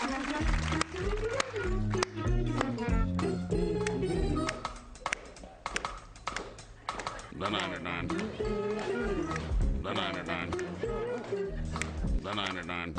The 99. The 99. The 99.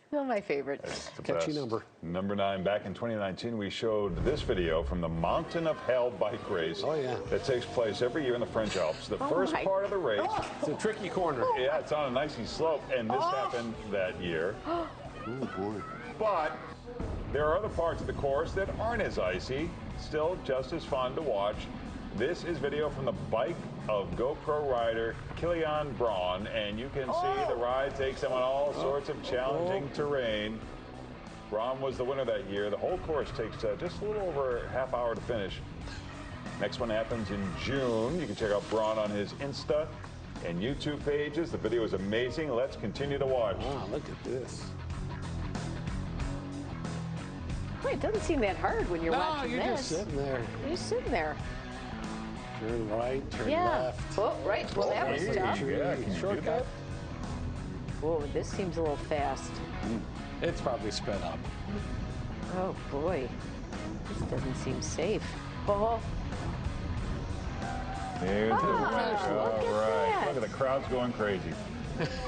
Still my favorite. Catchy number. Number 9. Back in 2019, we showed this video from the Mountain of Hell bike race. Oh, yeah. That takes place every year in the French Alps. The first part of the race. It's a tricky corner. Yeah, it's on a nicey slope, and this happened that year. Oh, boy. But there are other parts of the course that aren't as icy, still just as fun to watch. This is video from the bike of GoPro rider Kilian Braun, and you can see the ride takes him on all sorts of challenging terrain. Braun was the winner that year. The whole course takes just a little over a half hour to finish. Next one happens in June. You can check out Braun on his Insta and YouTube pages. The video is amazing. Let's continue to watch. Wow, look at this. Boy, it doesn't seem that hard when you're watching you're this. just sitting there. You're just sitting there. Turn right, turn Yeah. left. Oh, right. Well, that was tough. Yeah, can you do that? Whoa, this seems a little fast. It's probably sped up. Oh, boy. This doesn't seem safe. Oh, There's the finish. look at All right. that. Look at the crowd's going crazy.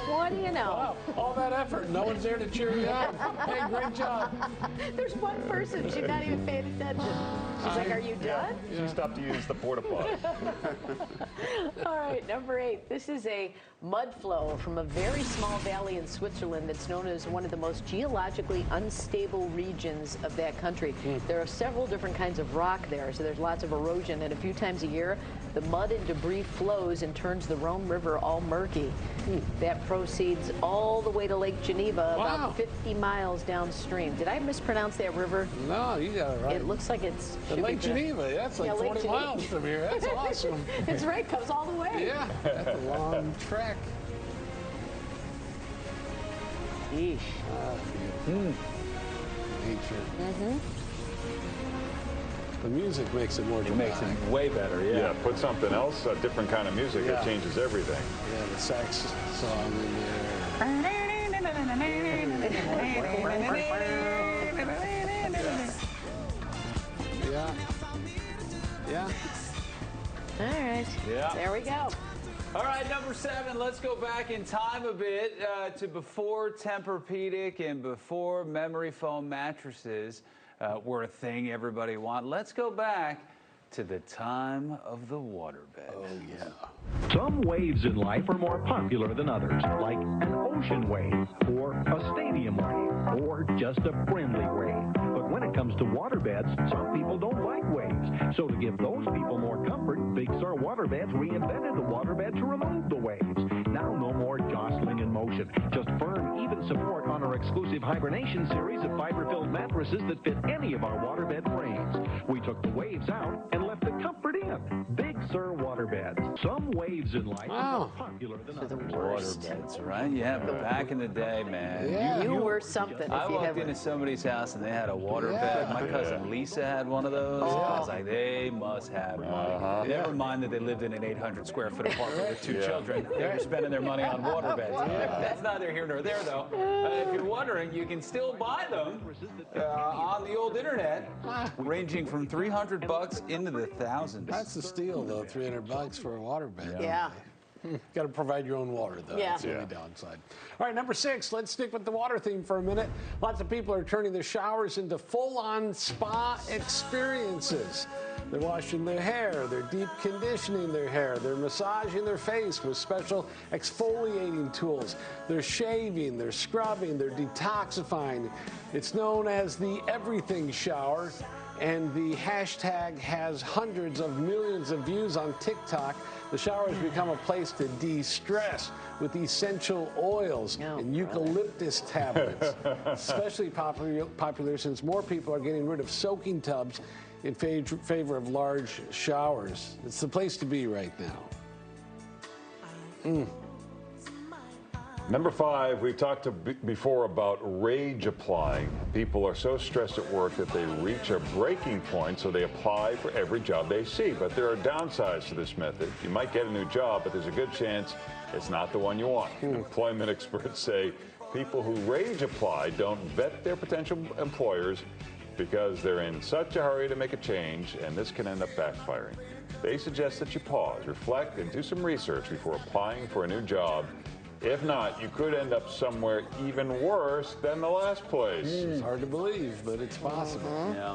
what do you know? Wow, all that effort. No one's there to cheer you up. Hey, great job. There's one person. She's not even paying attention. She's like, are you done? She stopped to use the porta potty. All right, number 8. This is a mud flow from a very small valley in Switzerland that's known as one of the most geologically unstable regions of that country. There are several different kinds of rock there, so there's lots of erosion, and a few times a year, the mud and debris flows and turns the Rhone River all murky. That proceeds all the way to Lake Geneva, about 50 miles downstream. Did I mispronounce that river? No, you got it right. It looks like it's... Lake Geneva, that's like 40 Geneva. miles from here. That's awesome. It's right, comes all the way. Yeah, that's a long trek. Yeesh. Nature. The music makes it more It dramatic. makes it way better, Yeah, put something else, a different kind of music. Yeah. It changes everything. Yeah, the sax song in there. Yeah. Yeah. All right. Yeah. There we go. All right, number 7, let's go back in time a bit to before Tempur-Pedic and before memory foam mattresses were a thing everybody wanted. Let's go back to the time of the waterbed. Oh, yeah. Some waves in life are more popular than others, like an ocean wave, or a stadium wave, or just a friendly wave. But when it comes to waterbeds, some people don't like waves. So to give those people more comfort, Big Sur Waterbeds reinvented the waterbed to remove the waves. Now no more jostling in motion, just firm, even support on our exclusive hibernation series of fiber-filled mattresses that fit any of our waterbed frames. We took the waves out and left the comfort in. Big Sur Waterbeds. Some waves in life are more popular than others. Waterbeds, right? Yeah, but back in the day, man. Yeah. You were something if I you walked had into one. somebody's house and they had a waterbed. Yeah. My cousin Lisa had one of those. I was like, they must have money. Never mind that they lived in an 800 square foot apartment with 2 children. They were spending their money on waterbeds. That's neither here nor there, though. If you're wondering, you can still buy them on the old internet, ranging from $300 into the thousands. That's the steal, though, $300 for a waterbed. Yeah. Got to provide your own water, though. Yeah. That's the only downside. All right, number 6, let's stick with the water theme for a minute. Lots of people are turning their showers into full-on spa experiences. They're washing their hair, they're deep conditioning their hair, they're massaging their face with special exfoliating tools. They're shaving, they're scrubbing, they're detoxifying. It's known as the everything shower, and the hashtag has hundreds of millions of views on TikTok. The shower has become a place to de-stress with essential oils and eucalyptus tablets. Especially popular since more people are getting rid of soaking tubs in favor of large showers. It's the place to be right now. Number 5, we've talked before about rage applying. People are so stressed at work that they reach a breaking point, so they apply for every job they see. But there are downsides to this method. You might get a new job, but there's a good chance it's not the one you want. Employment experts say people who rage apply don't vet their potential employers because they're in such a hurry to make a change, and this can end up backfiring. They suggest that you pause, reflect, and do some research before applying for a new job. If not, you could end up somewhere even worse than the last place. It's hard to believe, but it's possible. Yeah.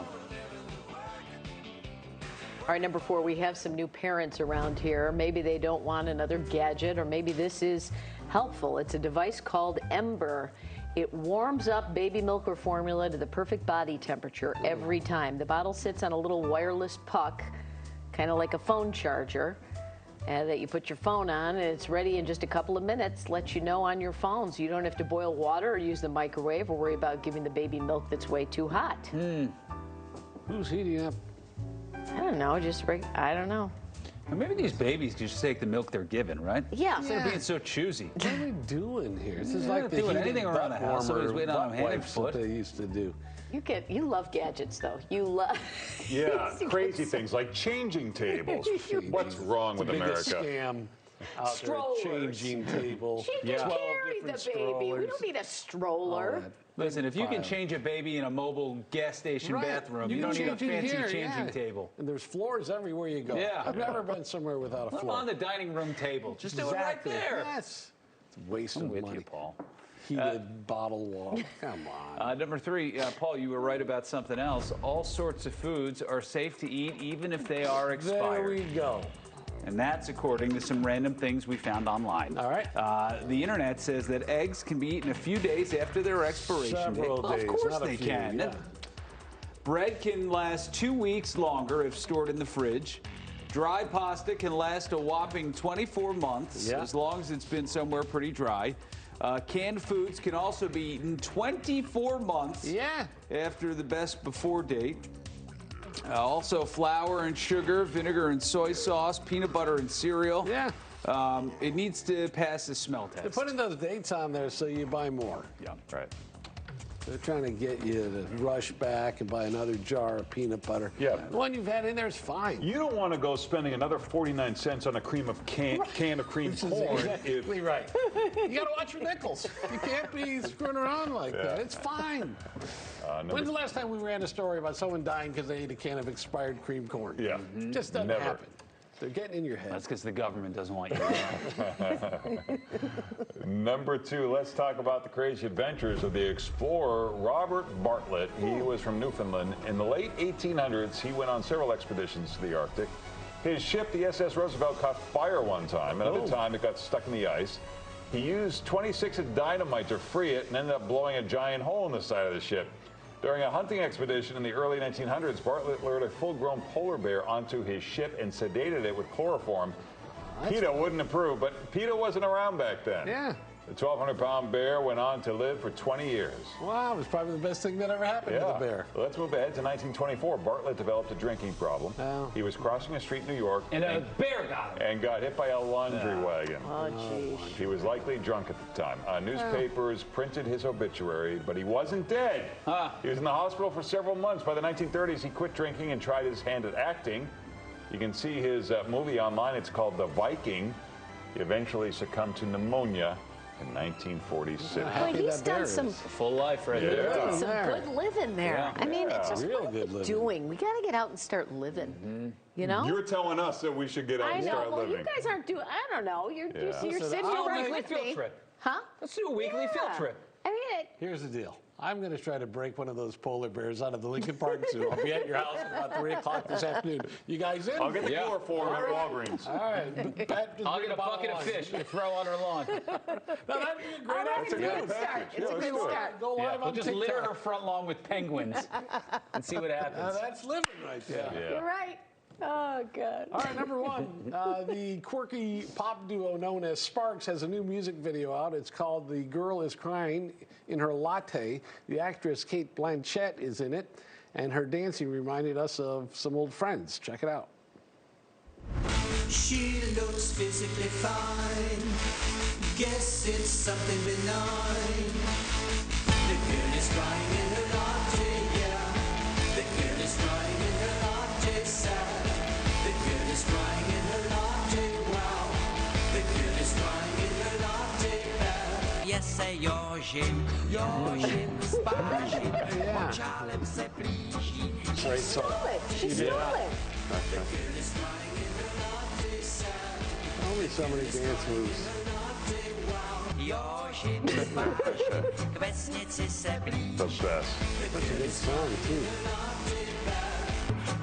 All right, number 4, we have some new parents around here. Maybe they don't want another gadget, or maybe this is helpful. It's a device called Ember. It warms up baby milk or formula to the perfect body temperature every time. The bottle sits on a little wireless puck, kind of like a phone charger, that you put your phone on, and it's ready in just a couple of minutes. Lets you know on your phone, so you don't have to boil water or use the microwave or worry about giving the baby milk that's way too hot. Who's heating up? I don't know, I don't know. And maybe these babies just take the milk they're given, right? Yeah. Instead of being so choosy. What are we doing here? This is They're like not the doing heated anything around the butt house. Somebody's warmer waiting on butt them hand and wipes that foot. they used to do. You love gadgets, though. You love. Yeah, crazy things like changing tables. What's wrong with The biggest America? scam out Strollers. there, changing table. She can 12 carry the different baby. We strollers. don't need a stroller. All that. Listen, if you can File. change a baby in a mobile gas station Right. bathroom, you can don't need a change it fancy here, changing yeah. table. And there's floors everywhere you go. Yeah. I've never been somewhere without a Put them floor. on the dining room table. Just do it right Exactly. there. Yes. It's a waste I'm of with money. you, Paul. Heated bottle water. Come on. Number 3, Paul, you were right about something else. All sorts of foods are safe to eat, even if they are There expired. we go. And that's according to some random things we found online. All right. The internet says that eggs can be eaten a few days after their expiration Several date. days, Of course not a they few, can. yeah. Bread can last 2 weeks longer if stored in the fridge. Dry pasta can last a whopping 24 months, Yeah. as long as it's been somewhere pretty dry. Canned foods can also be eaten 24 months Yeah. after the best before date. Also, flour and sugar, vinegar and soy sauce, peanut butter and cereal. Yeah. It needs to pass the smell test. They're putting those dates on there so you buy more. Yeah, right. They're trying to get you to rush back and buy another jar of peanut butter. Yeah. The one you've had in there is fine. You don't want to go spending another 49 cents on a can of cream This is corn. exactly right. You got to watch your nickels. You can't be screwing around like that. It's fine. When's the last time we ran a story about someone dying because they ate a can of expired cream corn? Yeah. Just doesn't Never. happen. They're getting in your head. That's because the government doesn't want you to know. Number 2, let's talk about the crazy adventures of the explorer Robert Bartlett. He was from Newfoundland. In the late 1800s, he went on several expeditions to the Arctic. His ship, the SS Roosevelt, caught fire one time. Another time, it got stuck in the ice. He used 26 dynamite to free it and ended up blowing a giant hole in the side of the ship. During a hunting expedition in the early 1900s, Bartlett lured a full-grown polar bear onto his ship and sedated it with chloroform. PETA wouldn't approve, but PETA wasn't around back then. Yeah. The 1,200-pound bear went on to live for 20 years. Wow, it was probably the best thing that ever happened to the bear. Well, let's move ahead to 1924. Bartlett developed a drinking problem. Oh. He was crossing a street in New York And a bear got him. and got hit by a laundry wagon. Oh, geez. He was likely drunk at the time. Newspapers printed his obituary, but he wasn't dead. He was in the hospital for several months. By the 1930s, he quit drinking and tried his hand at acting. You can see his movie online. It's called The Viking. He eventually succumbed to pneumonia in 1946. Well, he's done some Full life right Yeah. there. did some there. good living there. Yeah. I mean, it's just Real what are good we living. doing? We got to get out and start living. You know? You're telling us that we should get out I and know. start Well, living. you guys aren't doing. I don't know. You're Listen, sitting I'll here right make with field me. trip. Huh? Let's do a weekly field Yeah. trip. I mean, Here's the deal. I'm going to try to break one of those polar bears out of the Lincoln Park Zoo. I'll be at your house at about 3 o'clock this afternoon. You guys in? I'll get the Yeah. chloroform at Walgreens. All right. Pat, just I'll bring get a bottle bucket of wine. fish to throw on her lawn. Now, that'd be a all great right, idea. it's a good start. It's a let's good do it. start. Go live We'll on just TikTok. litter her front lawn with penguins and see what Now, happens. that's living right there. Yeah. You're right. Oh, God. All right, number 1. The quirky pop duo known as Sparks has a new music video out. It's called The Girl Is Crying in Her Latte. The actress Kate Blanchett is in it, and her dancing reminded us of some old friends. Check it out. She looks physically fine. Guess it's something benign. The girl is crying in her latte, yeah. The girl is crying in her latte, sad. The girl is crying in her latte, wow. The girl is crying in her latte, bad. Yes, Jožin, spážin, počálem se blíží. Great song. She's smiling. The girl is crying in her latte, sad. Only so many dance moves. Jožin, spážin, k vesnici se blíží. The best. That's a good song, too.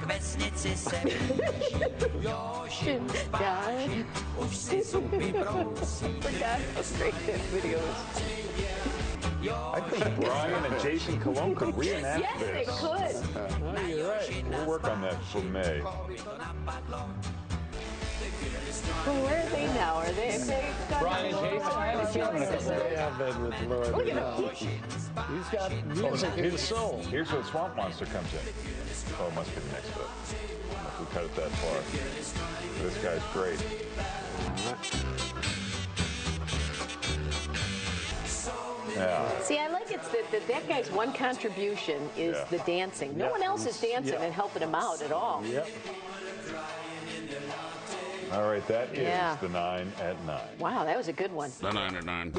K vesnici se blíží. Jožin, spážin, už si zuby brousí. Forgot how great that video is. I think Brian and Jason Cologne could reenact Yes, they this. could. Oh, you're right. We'll work on that for May. Well, where are they now? Are they got Brian and Jason, I haven't seen them in a couple of They have been with Lord. Look at him. He's got music in his soul. Here's where the Swamp Monster comes in. Oh, it must be the next bit. If we cut it that far. This guy's great. Yeah. See, I like it that guy's one contribution is Yeah. the dancing. No one else is dancing and helping him out at all. Yep. All right, that is Yeah. the 9 at 9. Wow, that was a good one. The 9 at 9.